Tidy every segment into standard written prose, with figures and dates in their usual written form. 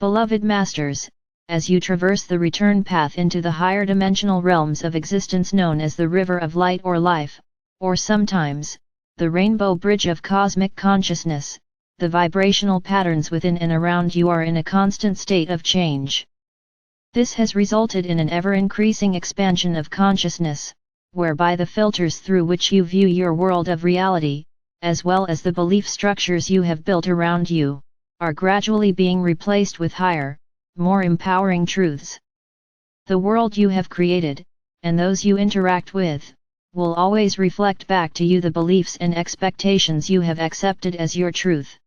Beloved Masters, as you traverse the return path into the higher dimensional realms of existence known as the River of Light or Life, or sometimes, the Rainbow Bridge of Cosmic Consciousness, the vibrational patterns within and around you are in a constant state of change. This has resulted in an ever-increasing expansion of consciousness, whereby the filters through which you view your world of reality, as well as the belief structures you have built around you, are gradually being replaced with higher, more empowering truths. The world you have created, and those you interact with, will always reflect back to you the beliefs and expectations you have accepted as your truth.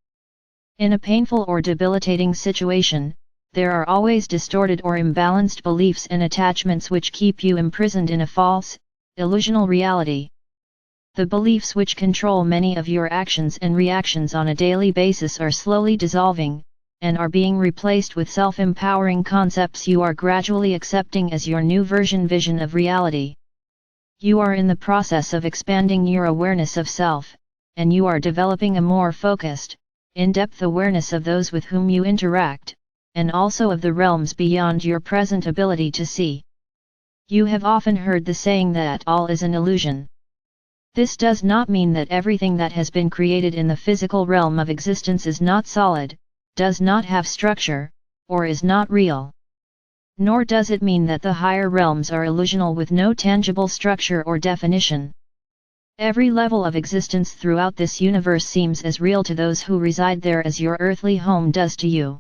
In a painful or debilitating situation, there are always distorted or imbalanced beliefs and attachments which keep you imprisoned in a false, illusional reality. The beliefs which control many of your actions and reactions on a daily basis are slowly dissolving, and are being replaced with self-empowering concepts you are gradually accepting as your new vision of reality. You are in the process of expanding your awareness of self, and you are developing a more focused, in-depth awareness of those with whom you interact, and also of the realms beyond your present ability to see. You have often heard the saying that all is an illusion. This does not mean that everything that has been created in the physical realm of existence is not solid, does not have structure, or is not real. Nor does it mean that the higher realms are illusional with no tangible structure or definition. Every level of existence throughout this universe seems as real to those who reside there as your earthly home does to you.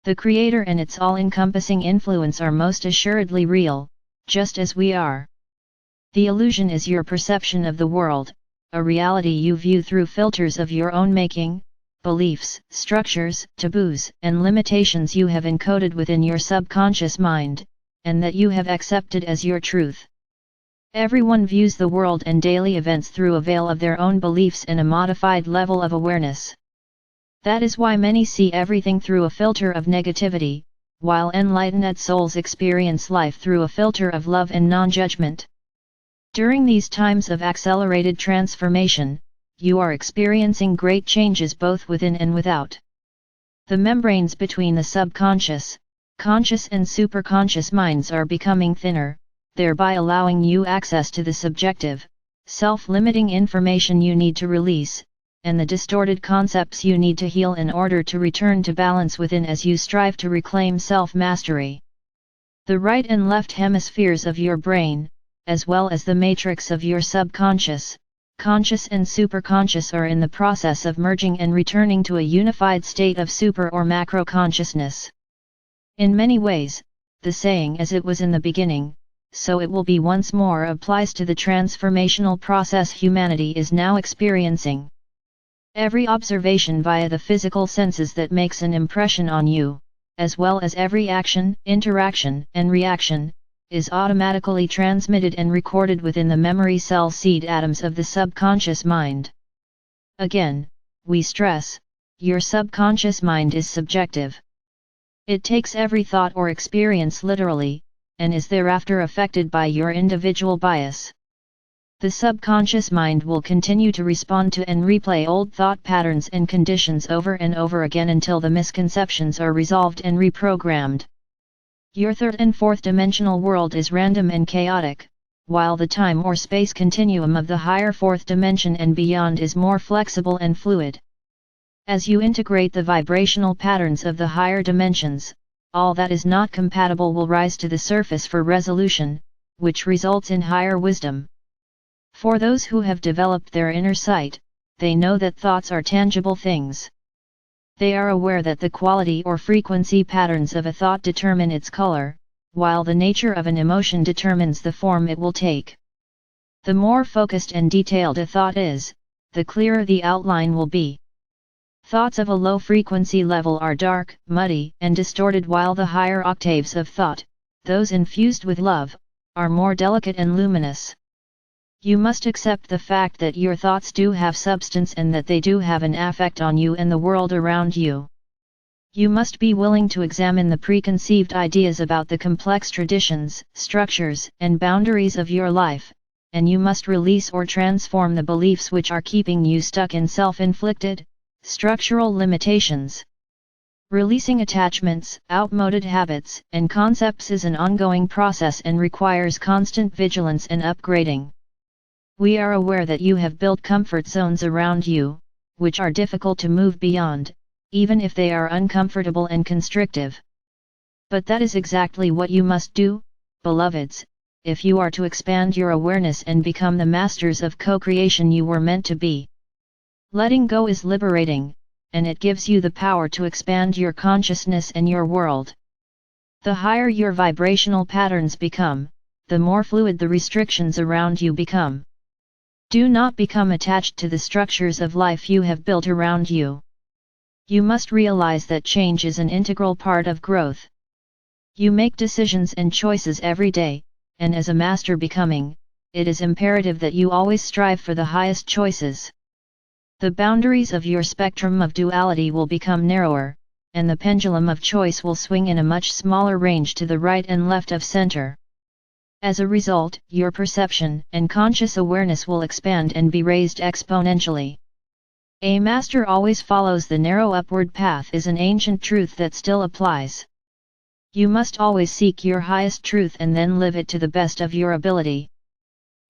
The Creator and its all-encompassing influence are most assuredly real, just as we are. The illusion is your perception of the world, a reality you view through filters of your own making, beliefs, structures, taboos, and limitations you have encoded within your subconscious mind, and that you have accepted as your truth. Everyone views the world and daily events through a veil of their own beliefs and a modified level of awareness. That is why many see everything through a filter of negativity, while enlightened souls experience life through a filter of love and non-judgment. During these times of accelerated transformation, you are experiencing great changes both within and without. The membranes between the subconscious, conscious and superconscious minds are becoming thinner, thereby allowing you access to the subjective, self-limiting information you need to release, and the distorted concepts you need to heal in order to return to balance within as you strive to reclaim self-mastery. The right and left hemispheres of your brain, as well as the matrix of your subconscious, conscious and superconscious are in the process of merging and returning to a unified state of super or macro consciousness. In many ways, the saying "as it was in the beginning, so it will be once more" applies to the transformational process humanity is now experiencing. Every observation via the physical senses that makes an impression on you, as well as every action, interaction, and reaction, is automatically transmitted and recorded within the memory cell seed atoms of the subconscious mind. Again, we stress, your subconscious mind is subjective. It takes every thought or experience literally, and is thereafter affected by your individual bias. The subconscious mind will continue to respond to and replay old thought patterns and conditions over and over again until the misconceptions are resolved and reprogrammed. Your third and fourth dimensional world is random and chaotic, while the time or space continuum of the higher fourth dimension and beyond is more flexible and fluid. As you integrate the vibrational patterns of the higher dimensions, all that is not compatible will rise to the surface for resolution, which results in higher wisdom. For those who have developed their inner sight, they know that thoughts are tangible things. They are aware that the quality or frequency patterns of a thought determine its color, while the nature of an emotion determines the form it will take. The more focused and detailed a thought is, the clearer the outline will be. Thoughts of a low frequency level are dark, muddy, and distorted, while the higher octaves of thought, those infused with love, are more delicate and luminous. You must accept the fact that your thoughts do have substance and that they do have an effect on you and the world around you. You must be willing to examine the preconceived ideas about the complex traditions, structures, and boundaries of your life, and you must release or transform the beliefs which are keeping you stuck in self-inflicted, structural limitations. Releasing attachments, outmoded habits, and concepts is an ongoing process and requires constant vigilance and upgrading. We are aware that you have built comfort zones around you, which are difficult to move beyond, even if they are uncomfortable and constrictive. But that is exactly what you must do, beloveds, if you are to expand your awareness and become the masters of co-creation you were meant to be. Letting go is liberating, and it gives you the power to expand your consciousness and your world. The higher your vibrational patterns become, the more fluid the restrictions around you become. Do not become attached to the structures of life you have built around you. You must realize that change is an integral part of growth. You make decisions and choices every day, and as a master becoming, it is imperative that you always strive for the highest choices. The boundaries of your spectrum of duality will become narrower, and the pendulum of choice will swing in a much smaller range to the right and left of center. As a result, your perception and conscious awareness will expand and be raised exponentially. A master always follows the narrow upward path is an ancient truth that still applies. You must always seek your highest truth and then live it to the best of your ability.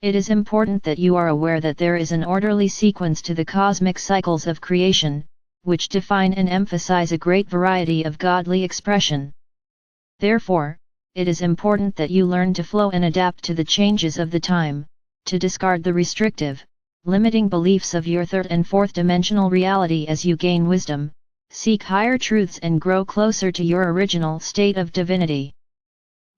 It is important that you are aware that there is an orderly sequence to the cosmic cycles of creation, which define and emphasize a great variety of godly expression. Therefore, it is important that you learn to flow and adapt to the changes of the time, to discard the restrictive, limiting beliefs of your third and fourth dimensional reality as you gain wisdom, seek higher truths and grow closer to your original state of divinity.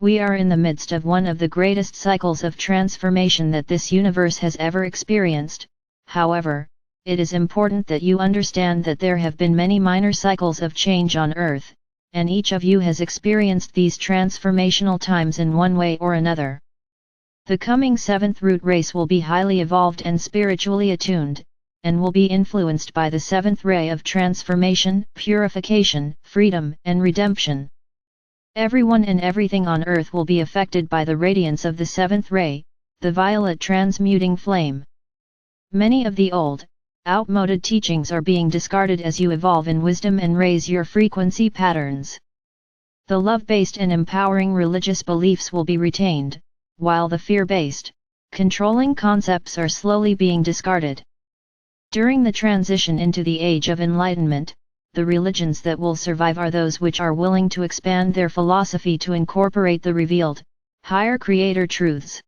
We are in the midst of one of the greatest cycles of transformation that this universe has ever experienced. However, it is important that you understand that there have been many minor cycles of change on Earth, and each of you has experienced these transformational times in one way or another. The coming seventh root race will be highly evolved and spiritually attuned, and will be influenced by the seventh ray of transformation, purification, freedom, and redemption. Everyone and everything on earth will be affected by the radiance of the seventh ray, the violet transmuting flame. Many of the old, outmoded teachings are being discarded as you evolve in wisdom and raise your frequency patterns. The love-based and empowering religious beliefs will be retained, while the fear-based, controlling concepts are slowly being discarded. During the transition into the Age of Enlightenment, the religions that will survive are those which are willing to expand their philosophy to incorporate the revealed, higher creator truths.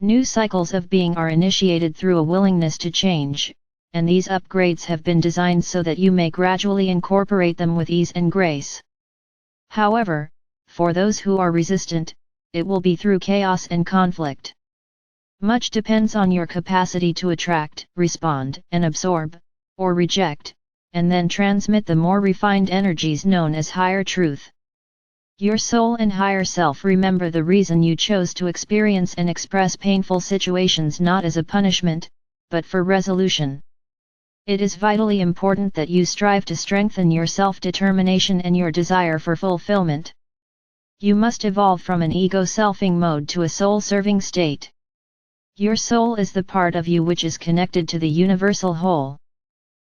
New cycles of being are initiated through a willingness to change, and these upgrades have been designed so that you may gradually incorporate them with ease and grace. However, for those who are resistant, it will be through chaos and conflict. Much depends on your capacity to attract, respond, and absorb, or reject, and then transmit the more refined energies known as higher truth. Your soul and higher self remember the reason you chose to experience and express painful situations not as a punishment, but for resolution. It is vitally important that you strive to strengthen your self-determination and your desire for fulfillment. You must evolve from an ego-selfing mode to a soul-serving state. Your soul is the part of you which is connected to the universal whole.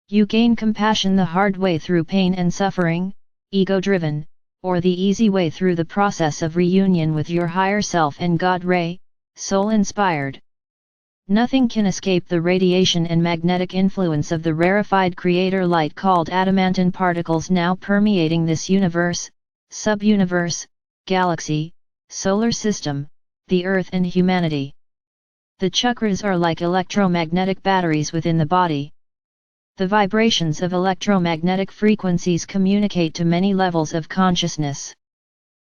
You gain compassion the hard way through pain and suffering, ego-driven, or the easy way through the process of reunion with your higher self and God-ray, soul-inspired. Nothing can escape the radiation and magnetic influence of the rarefied creator light called adamantine particles now permeating this universe, sub-universe, galaxy, solar system, the Earth and humanity. The chakras are like electromagnetic batteries within the body. The vibrations of electromagnetic frequencies communicate to many levels of consciousness.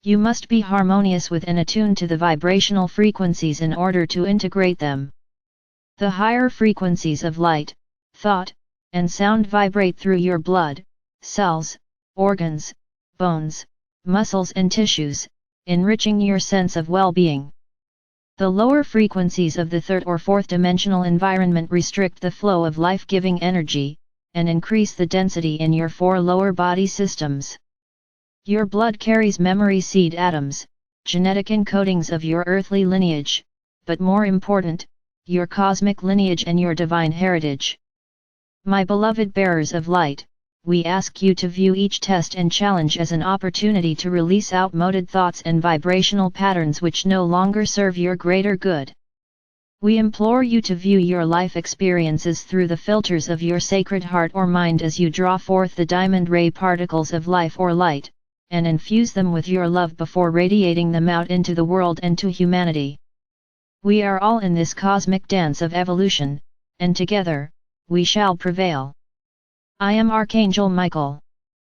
You must be harmonious with and attuned to the vibrational frequencies in order to integrate them. The higher frequencies of light, thought, and sound vibrate through your blood, cells, organs, bones, muscles and tissues, enriching your sense of well-being. The lower frequencies of the third or fourth dimensional environment restrict the flow of life-giving energy, and increase the density in your four lower body systems. Your blood carries memory seed atoms, genetic encodings of your earthly lineage, but more important, your cosmic lineage and your divine heritage. My beloved bearers of light, we ask you to view each test and challenge as an opportunity to release outmoded thoughts and vibrational patterns which no longer serve your greater good. We implore you to view your life experiences through the filters of your sacred heart or mind as you draw forth the diamond ray particles of life or light, and infuse them with your love before radiating them out into the world and to humanity. We are all in this cosmic dance of evolution, and together, we shall prevail. I am Archangel Michael.